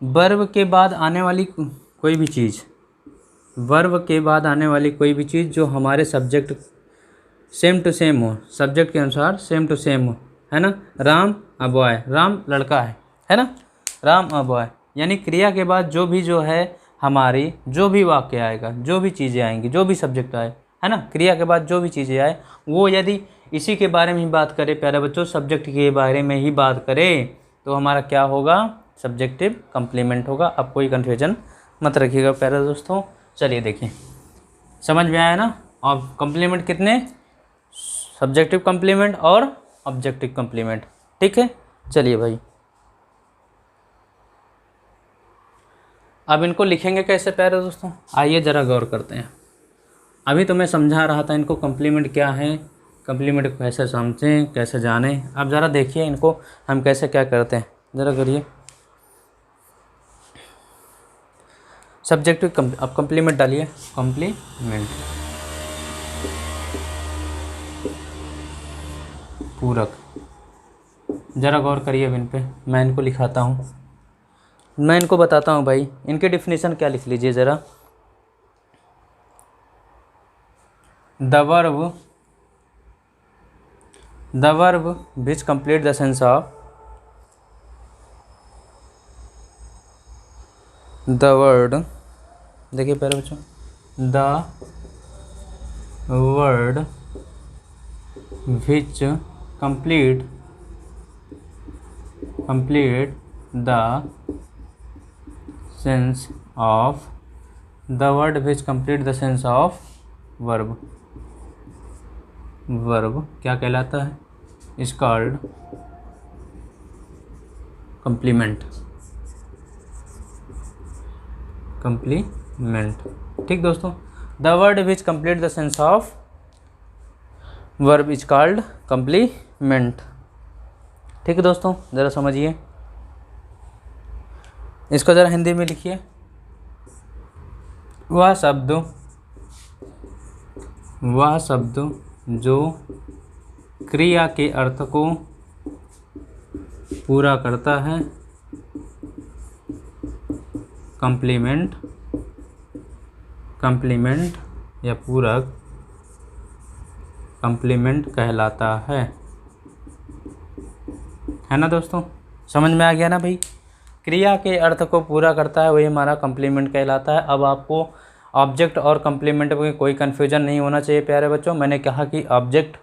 वर्ब के बाद आने वाली कोई भी चीज़, वर्ब के बाद आने वाली कोई भी चीज़ जो हमारे सब्जेक्ट सेम टू सेम हो, सब्जेक्ट के अनुसार सेम टू सेम हो, है ना। राम अ बॉय, राम लड़का है ना, राम अ बॉय, यानी क्रिया के बाद जो है हमारी, जो भी वाक्य आएगा, जो भी चीज़ें आएंगी, जो भी सब्जेक्ट आए, है ना, क्रिया के बाद जो भी चीज़ें आए, वो यदि इसी के बारे में ही बात करें प्यारे बच्चों, सब्जेक्ट के बारे में ही बात करें, तो हमारा क्या होगा, सब्जेक्टिव कम्प्लीमेंट होगा। अब कोई कन्फ्यूजन मत रखिएगा प्यारे दोस्तों। चलिए देखिए, समझ में आया ना। और कम्प्लीमेंट कितने, सब्जेक्टिव कम्प्लीमेंट और ऑब्जेक्टिव कम्प्लीमेंट, ठीक है। चलिए भाई अब इनको लिखेंगे कैसे प्यारे दोस्तों, आइए ज़रा गौर करते हैं। अभी तो मैं समझा रहा था इनको कम्प्लीमेंट क्या है, कम्प्लीमेंट को कैसे समझें, कैसे जानें। अब ज़रा देखिए इनको हम कैसे क्या करते हैं, ज़रा करिए। सब्जेक्टिव अब कम्प्लीमेंट डालिए, कम्प्लीमेंट पूरक। ज़रा गौर करिए अब इन पे, मैं इनको लिखाता हूँ, मैं इनको बताता हूँ भाई। इनके डिफिनीशन क्या लिख लीजिए ज़रा। The verb which complete the sense of, the word, देखिए प्यारे बच्चों, the word which complete the sense of, the word which complete the sense of verb, verb क्या कहलाता है, इज कॉल्ड कम्प्लीमेंट, कम्प्लीमेंट, ठीक दोस्तों। The word which complete the sense of verb is called complement, ठीक है दोस्तों। ज़रा समझिए इसको, ज़रा हिंदी में लिखिए। वह शब्द जो क्रिया के अर्थ को पूरा करता है, कम्प्लीमेंट या पूरक कम्प्लीमेंट कहलाता है ना दोस्तों। समझ में आ गया ना भाई, क्रिया के अर्थ को पूरा करता है वही हमारा कम्प्लीमेंट कहलाता है। अब आपको ऑब्जेक्ट और कम्प्लीमेंट में कोई कन्फ्यूजन नहीं होना चाहिए प्यारे बच्चों। मैंने कहा कि ऑब्जेक्ट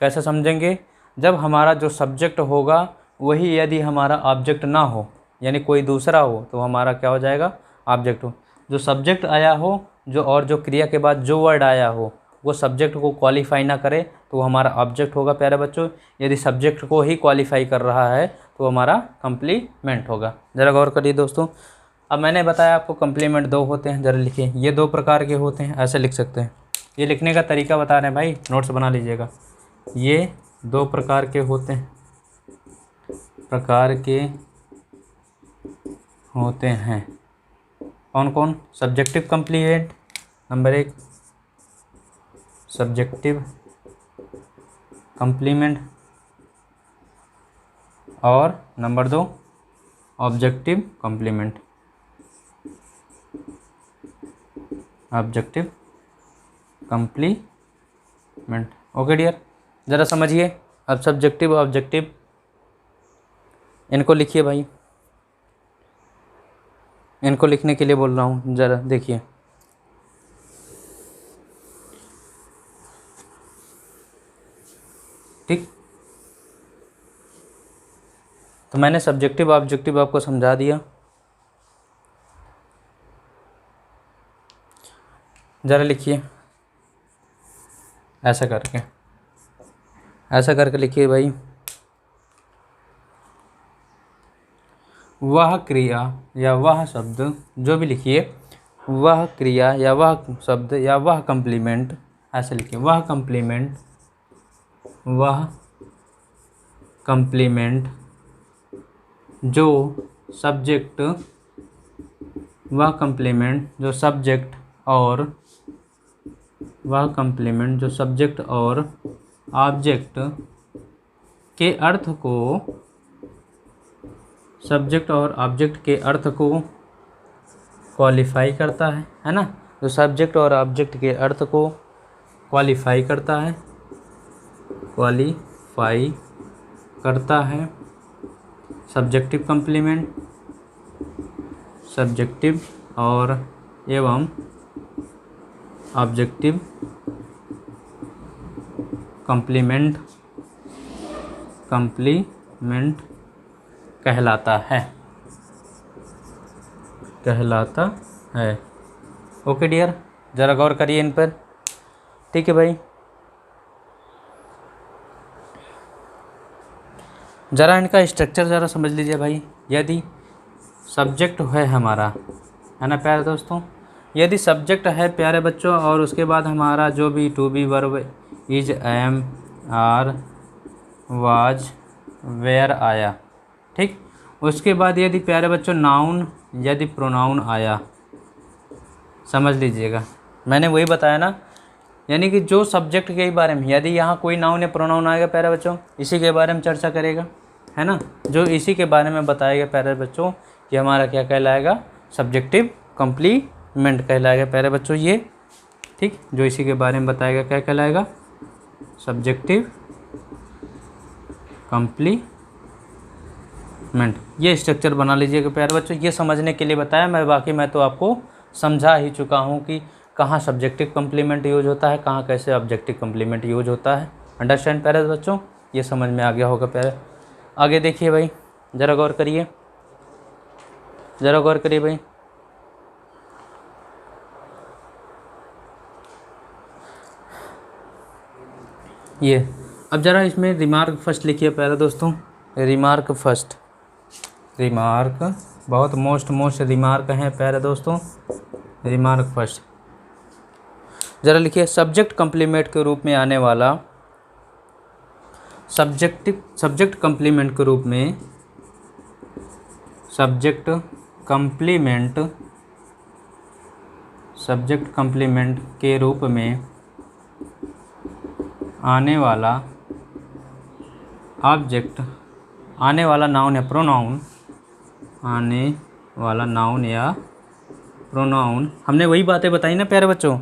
कैसे समझेंगे, जब हमारा जो सब्जेक्ट होगा वही यदि हमारा ऑब्जेक्ट ना हो, यानी कोई दूसरा हो, तो हमारा क्या हो जाएगा, ऑब्जेक्ट हो। जो सब्जेक्ट आया हो, जो और जो क्रिया के बाद जो वर्ड आया हो वो सब्जेक्ट को क्वालिफाई ना करे तो वो हमारा ऑब्जेक्ट होगा प्यारे बच्चों। यदि सब्जेक्ट को ही क्वालिफाई कर रहा है तो हमारा कंप्लीमेंट होगा। ज़रा गौर करिए दोस्तों। अब मैंने बताया आपको कंप्लीमेंट दो होते हैं, ज़रा लिखिए। ये दो प्रकार के होते हैं, ऐसे लिख सकते हैं। ये लिखने का तरीका बता रहे हैं भाई, नोट्स बना लीजिएगा। ये दो प्रकार के होते हैं, कौन कौन? Subjective complement number 1, subjective complement, और number 2 objective complement. Objective complement, okay dear. ज़रा समझिए। अब सब्जेक्टिव ऑब्जेक्टिव इनको लिखिए भाई, इनको लिखने के लिए बोल रहा हूँ, ज़रा देखिए। ठीक, तो मैंने सब्जेक्टिव ऑब्जेक्टिव आपको समझा दिया। ज़रा लिखिए ऐसा करके लिखिए भाई। वह क्रिया या वह शब्द, जो भी लिखिए, वह क्रिया या वह शब्द या वह कंप्लीमेंट, ऐसे लिखिए। वह कंप्लीमेंट जो सब्जेक्ट, वह कंप्लीमेंट जो सब्जेक्ट और ऑब्जेक्ट के अर्थ को, सब्जेक्ट और ऑब्जेक्ट के अर्थ को क्वालिफाई करता है ना। जो सब्जेक्ट और ऑब्जेक्ट के अर्थ को क्वालिफाई करता है, सब्जेक्टिव कंप्लीमेंट, सब्जेक्टिव और एवं ऑब्जेक्टिव कंप्लीमेंट कहलाता है। ओके डियर, ज़रा गौर करिए इन पर। ठीक है भाई, ज़रा इनका स्ट्रक्चर ज़रा समझ लीजिए भाई। यदि सब्जेक्ट है हमारा, है ना प्यारे दोस्तों, यदि सब्जेक्ट है प्यारे बच्चों, और उसके बाद हमारा जो भी to be verb is, am, are, was, were आया, ठीक। उसके बाद यदि प्यारे बच्चों नाउन, यदि प्रोनाउन आया, समझ लीजिएगा, मैंने वही बताया ना, यानी कि जो सब्जेक्ट के बारे में, यदि यहाँ कोई नाउन या प्रोनाउन आएगा प्यारे बच्चों, इसी के बारे में चर्चा करेगा, है ना। जो इसी के बारे में बताएगा प्यारे बच्चों, कि हमारा क्या कहलाएगा, सब्जेक्टिव कंप्लीमेंट कहलाएगा प्यारे बच्चों ये, ठीक। जो इसी के बारे में बताएगा क्या कहलाएगा, सब्जेक्टिव कंप्लीमेंट। ये स्ट्रक्चर बना लीजिएगा प्यारे बच्चों। ये समझने के लिए बताया मैं, बाकी मैं तो आपको समझा ही चुका हूँ कि कहाँ सब्जेक्टिव कंप्लीमेंट यूज होता है, कहाँ कैसे ऑब्जेक्टिव कंप्लीमेंट यूज होता है। अंडरस्टैंड प्यारे बच्चों, ये समझ में आ गया होगा प्यारे। आगे देखिए भाई, ज़रा गौर करिए, भाई। ये अब ज़रा इसमें रिमार्क फर्स्ट लिखिए प्यारे दोस्तों। रिमार्क फर्स्ट, रिमार्क बहुत मोस्ट रिमार्क हैं प्यारे दोस्तों। रिमार्क फर्स्ट ज़रा लिखिए। सब्जेक्ट कंप्लीमेंट के रूप में आने वाला, सब्जेक्ट कंप्लीमेंट के रूप में, सब्जेक्ट कंप्लीमेंट के रूप में आने वाला ऑब्जेक्ट, आने वाला नाउन या प्रोनाउन, आने वाला नाउन या प्रोनाउन, हमने वही बातें बताई ना प्यारे बच्चों,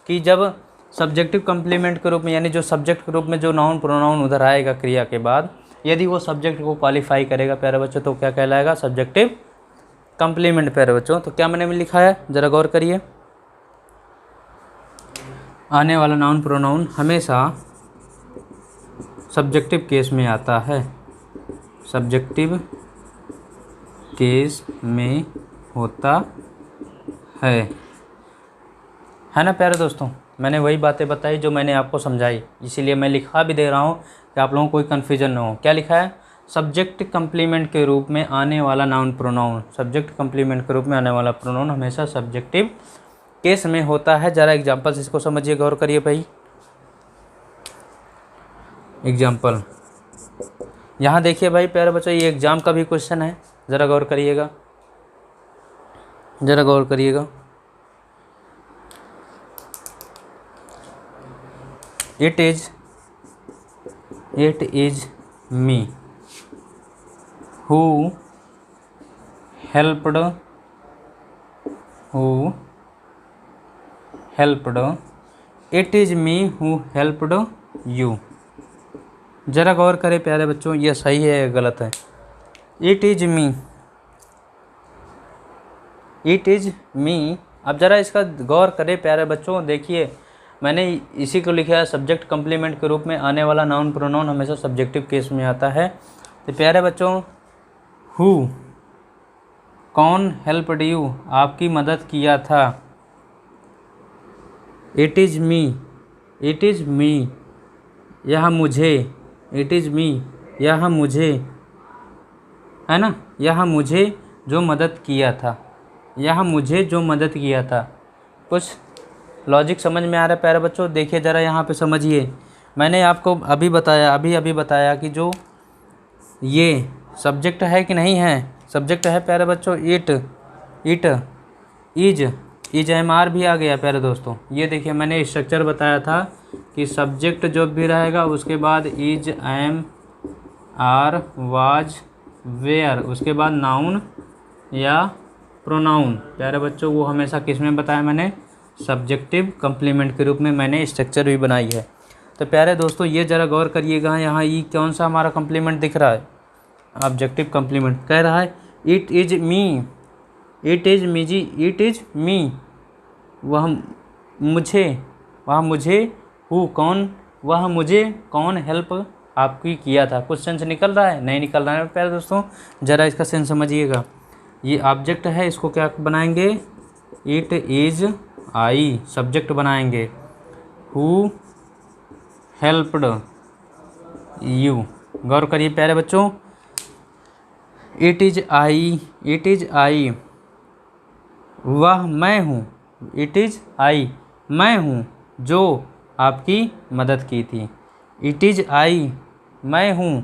कि जब सब्जेक्टिव कंप्लीमेंट के रूप में, यानी जो सब्जेक्ट के रूप में जो नाउन प्रोनाउन उधर आएगा क्रिया के बाद, यदि वो सब्जेक्ट को क्वालिफाई करेगा प्यारे बच्चों, तो क्या कहलाएगा, सब्जेक्टिव कंप्लीमेंट प्यारे बच्चों। तो क्या मैंने लिखा है, ज़रा गौर करिए। आने वाला नाउन प्रोनाउन हमेशा सब्जेक्टिव केस में आता है, सब्जेक्टिव केस में होता है ना प्यारे दोस्तों। मैंने वही बातें बताई जो मैंने आपको समझाई, इसीलिए मैं लिखा भी दे रहा हूँ कि आप लोगों को कोई कन्फ्यूजन ना हो। क्या लिखा है? सब्जेक्ट कंप्लीमेंट के रूप में आने वाला नाउन प्रोनाउन, सब्जेक्ट कंप्लीमेंट के रूप में आने वाला प्रोनाउन हमेशा सब्जेक्टिव केस में होता है। ज़रा एग्जाम्पल से इसको समझिए, गौर करिए भाई। एग्जाम्पल यहाँ देखिए भाई प्यारे बच्चों, ये एग्जाम का भी क्वेश्चन है, ज़रा गौर करिएगा, ज़रा गौर करिएगा। It is me who helped it is me who helped you. ज़रा गौर करें प्यारे बच्चों, ये सही है या गलत है? इट इज़ मी। अब ज़रा इसका गौर करें प्यारे बच्चों, देखिए मैंने इसी को लिखा है, सब्जेक्ट कंप्लीमेंट के रूप में आने वाला नाउन प्रोनाउन हमेशा सब्जेक्टिव केस में आता है। तो प्यारे बच्चों, हु, कौन, हेल्प्ड यू, आपकी मदद किया था। इट इज़ मी, यह मुझे, इट इज़ मी, यह मुझे, है ना, यह मुझे जो मदद किया था, यह मुझे जो मदद किया था। कुछ लॉजिक समझ में आ रहा है प्यारे बच्चों? देखिए ज़रा यहाँ पे समझिए, मैंने आपको अभी बताया कि जो ये सब्जेक्ट है कि नहीं है, सब्जेक्ट है प्यारे बच्चों। इज एम आर भी आ गया प्यारे दोस्तों। ये देखिए मैंने स्ट्रक्चर बताया था कि सब्जेक्ट जो भी रहेगा उसके बाद is, am, are, was, were, उसके बाद नाउन या प्रोनाउन प्यारे बच्चों, वो हमेशा किस में बताया मैंने? सब्जेक्टिव कंप्लीमेंट के रूप में मैंने स्ट्रक्चर भी बनाई है। तो प्यारे दोस्तों ये ज़रा गौर करिएगा, यहाँ ये कौन सा हमारा कंप्लीमेंट दिख रहा है? ऑब्जेक्टिव कंप्लीमेंट कह रहा है it is me, it is me जी, इट इज़ मी, वह मुझे, हु, कौन, वह मुझे कौन हेल्प आपकी किया था। कुछ सेंस निकल रहा है? नहीं निकल रहा है प्यारे दोस्तों, ज़रा इसका सेंस समझिएगा। ये ऑब्जेक्ट है, इसको क्या बनाएंगे? इट इज़ आई, सब्जेक्ट बनाएंगे। हु हेल्प्ड यू, गौर करिए प्यारे बच्चों, इट इज़ आई, वह मैं हूँ, इट इज़ आई, मैं हूँ जो आपकी मदद की थी। इट इज़ आई, मैं हूँ,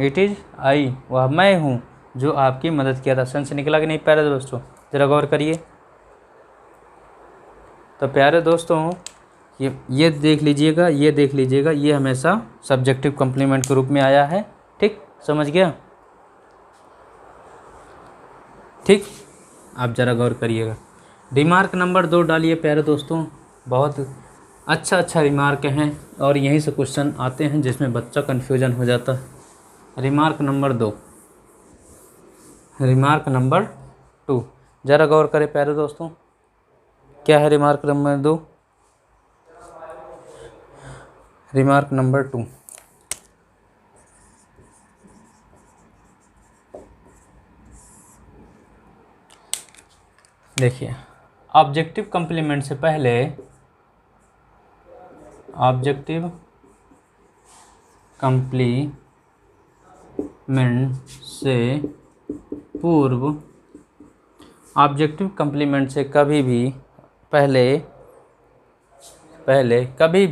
इट इज़ आई, वह मैं हूँ जो आपकी मदद किया था। सेंस निकला कि नहीं प्यारे दोस्तों? ज़रा गौर करिए। तो प्यारे दोस्तों ये देख लीजिएगा, ये हमेशा सब्जेक्टिव कंप्लीमेंट के रूप में आया है। ठीक, समझ गया? ठीक, आप ज़रा गौर करिएगा। रिमार्क नंबर 2 डालिए प्यारे दोस्तों, बहुत अच्छा रिमार्क हैं और यहीं से क्वेश्चन आते हैं जिसमें बच्चा कन्फ्यूजन हो जाता है। रिमार्क नंबर 2, रिमार्क नंबर 2, ज़रा गौर करें प्यारे दोस्तों, क्या है रिमार्क नंबर 2? रिमार्क नंबर 2, देखिए ऑब्जेक्टिव कंप्लीमेंट से पहले, ऑब्जेक्टिव कंप्लीमेंट से पूर्व, ऑब्जेक्टिव कंप्लीमेंट से कभी भी पहले कभी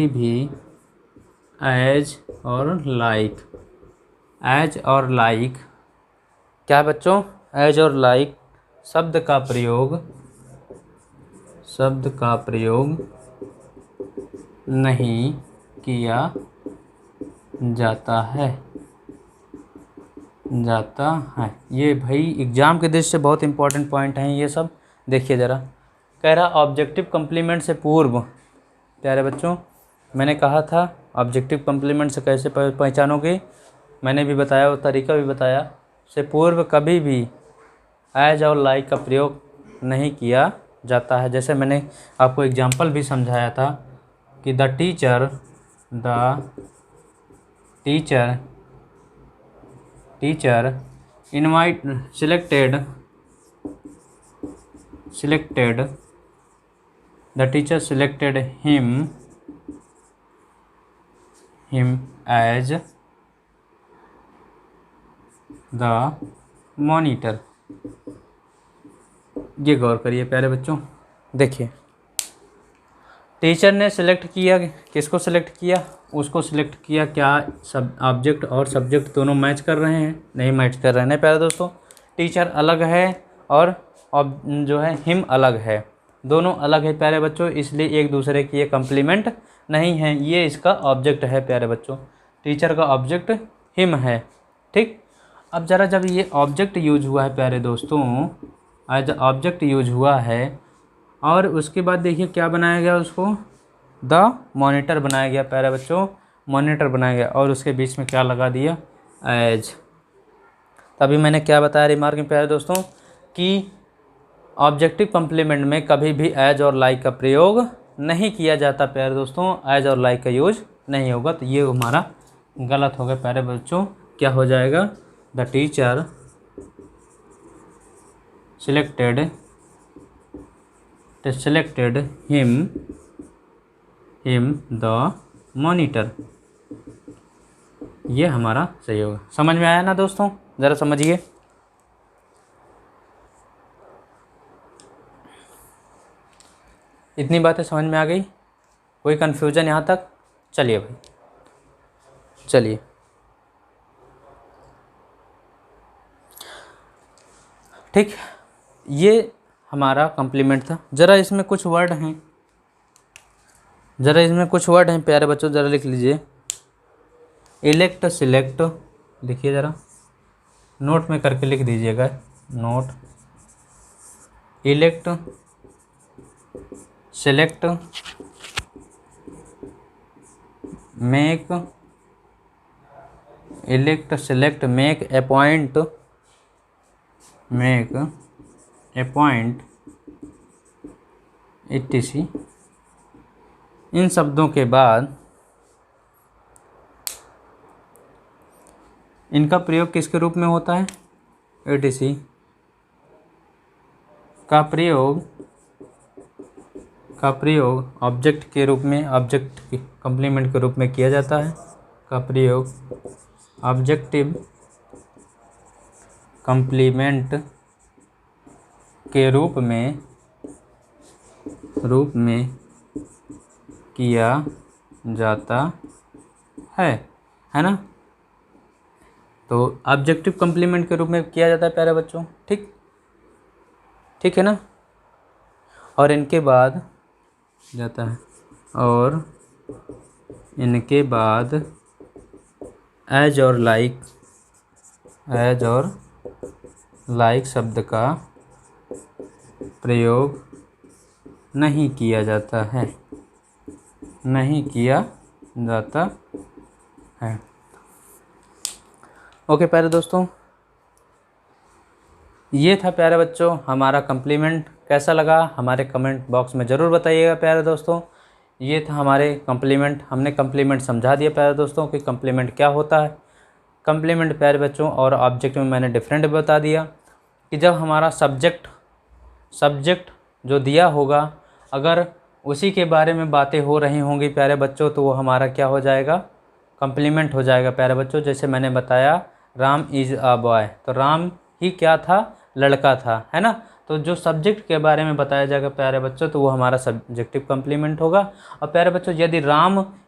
भी एज और लाइक, क्या है बच्चों? एज और लाइक शब्द का प्रयोग नहीं किया जाता है। ये भाई एग्ज़ाम के दृष्टि से बहुत इंपॉर्टेंट पॉइंट हैं ये सब। देखिए ज़रा, कह रहा ऑब्जेक्टिव कंप्लीमेंट से पूर्व, प्यारे बच्चों मैंने कहा था ऑब्जेक्टिव कंप्लीमेंट से कैसे पहचानोगे, मैंने भी बताया और तरीका भी बताया। से पूर्व कभी भी एज और लाइक का प्रयोग नहीं किया जाता है। जैसे मैंने आपको एग्जाम्पल भी समझाया था कि the teacher selected the teacher selected him as the monitor. ये गौर करिए प्यारे बच्चों, देखिए टीचर ने सिलेक्ट किया, किसको सिलेक्ट किया, उसको सिलेक्ट किया। क्या सब ऑब्जेक्ट और सब्जेक्ट दोनों मैच कर रहे हैं? नहीं मैच कर रहे हैं। नहीं प्यारे दोस्तों, टीचर अलग है और जो है हिम अलग है, दोनों अलग है प्यारे बच्चों, इसलिए एक दूसरे की ये कम्प्लीमेंट नहीं है। ये इसका ऑब्जेक्ट है प्यारे बच्चों, टीचर का ऑब्जेक्ट हिम है। ठीक, अब ज़रा जब ये ऑब्जेक्ट यूज हुआ है प्यारे दोस्तों, एज ऑब्जेक्ट यूज हुआ है, और उसके बाद देखिए क्या बनाया गया, उसको द मॉनिटर बनाया गया प्यारे बच्चों, मॉनिटर बनाया गया, और उसके बीच में क्या लगा दिया, एज। तभी मैंने क्या बताया रिमार्क में प्यारे दोस्तों कि ऑब्जेक्टिव कम्प्लीमेंट में कभी भी एज और लाइक का प्रयोग नहीं किया जाता प्यारे दोस्तों, एज और लाइक का यूज नहीं होगा। तो ये हमारा गलत हो गया प्यारे बच्चों। क्या हो जाएगा, the teacher selected him the monitor. ये हमारा सही होगा। समझ में आया ना दोस्तों? ज़रा समझिए। इतनी बातें समझ में आ गई? कोई कन्फ्यूजन यहाँ तक? चलिए भाई, चलिए ठीक, ये हमारा कम्प्लीमेंट था। ज़रा इसमें कुछ वर्ड हैं, प्यारे बच्चों, ज़रा लिख लीजिए। इलेक्ट, सिलेक्ट, लिखिए ज़रा, नोट में करके लिख दीजिएगा। Note, elect, select, make, elect, select, make, appoint, etc। इन शब्दों के बाद इनका प्रयोग किसके रूप में होता है? etc का प्रयोग ऑब्जेक्ट के रूप में, ऑब्जेक्ट के कम्प्लीमेंट के रूप में किया जाता है। का प्रयोग ऑब्जेक्टिव कम्प्लीमेंट के रूप में किया जाता है ना? तो ऑब्जेक्टिव कम्प्लीमेंट के रूप में किया जाता है प्यारे बच्चों। ठीक है ना? और इनके बाद जाता है, और इनके बाद एज और लाइक शब्द का प्रयोग नहीं किया जाता है, ओके प्यारे दोस्तों, ये था प्यारे बच्चों हमारा कम्प्लीमेंट। कैसा लगा हमारे कमेंट बॉक्स में ज़रूर बताइएगा प्यारे दोस्तों। ये था हमारे कम्प्लीमेंट, हमने कम्प्लीमेंट समझा दिया प्यारे दोस्तों कि कम्प्लीमेंट क्या होता है। कम्प्लीमेंट प्यारे बच्चों और ऑब्जेक्ट में मैंने डिफरेंट बता दिया कि जब हमारा सब्जेक्ट जो दिया होगा, अगर उसी के बारे में बातें हो रही होंगी प्यारे बच्चों, तो वो हमारा क्या हो जाएगा, कम्प्लीमेंट हो जाएगा प्यारे बच्चों। जैसे मैंने बताया राम इज़ अ बॉय, तो राम ही क्या था, लड़का था, है ना? तो जो सब्जेक्ट के बारे में बताया जाएगा प्यारे बच्चों, तो वो हमारा सब्जेक्टिव कम्प्लीमेंट होगा। और प्यारे बच्चों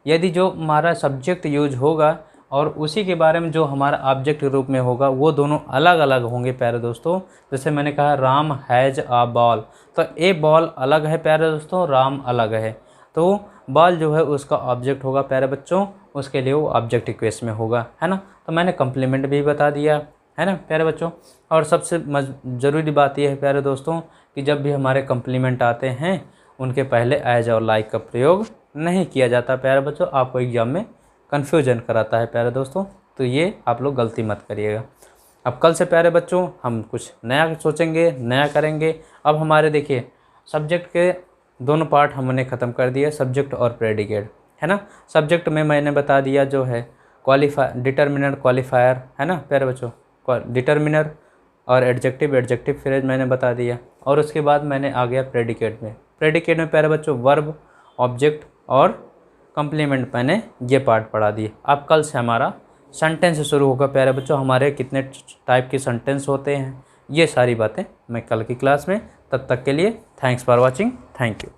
यदि जो हमारा सब्जेक्ट यूज होगा और उसी के बारे में जो हमारा ऑब्जेक्ट के रूप में होगा, वो दोनों अलग अलग होंगे प्यारे दोस्तों। जैसे मैंने कहा राम हैज़ अ बॉल, तो ए बॉल अलग है प्यारे दोस्तों, राम अलग है, तो बॉल जो है उसका ऑब्जेक्ट होगा प्यारे बच्चों, उसके लिए वो ऑब्जेक्टिव केस में होगा, है ना? तो मैंने कम्प्लीमेंट भी बता दिया, है ना प्यारे बच्चों। और सबसे ज़रूरी बात यह है प्यारे दोस्तों कि जब भी हमारे कम्प्लीमेंट आते हैं, उनके पहले एज और लाइक का प्रयोग नहीं किया जाता प्यारे बच्चों। आपको एग्जाम में कन्फ्यूजन कराता है प्यारे दोस्तों, तो ये आप लोग गलती मत करिएगा। अब कल से प्यारे बच्चों हम कुछ नया सोचेंगे, नया करेंगे। अब हमारे देखिए सब्जेक्ट के दोनों पार्ट हमने ख़त्म कर दिए, सब्जेक्ट और प्रेडिकेट, है ना? सब्जेक्ट में मैंने बता दिया जो है डिटर्मिनर, क्वालिफायर, है ना प्यारे बच्चों, डिटर्मिनर और एडजेक्टिव फ्रेज मैंने बता दिया। और उसके बाद मैंने आ गया प्रेडिकेट में, प्रेडिकेट में प्यारे बच्चों वर्ब, ऑब्जेक्ट और कम्प्लीमेंट मैंने ये पार्ट पढ़ा दिए। अब कल से हमारा सेंटेंस शुरू होगा प्यारे बच्चों, हमारे कितने टाइप के सेंटेंस होते हैं, ये सारी बातें मैं कल की क्लास में। तब तक के लिए thanks for watching, thank you.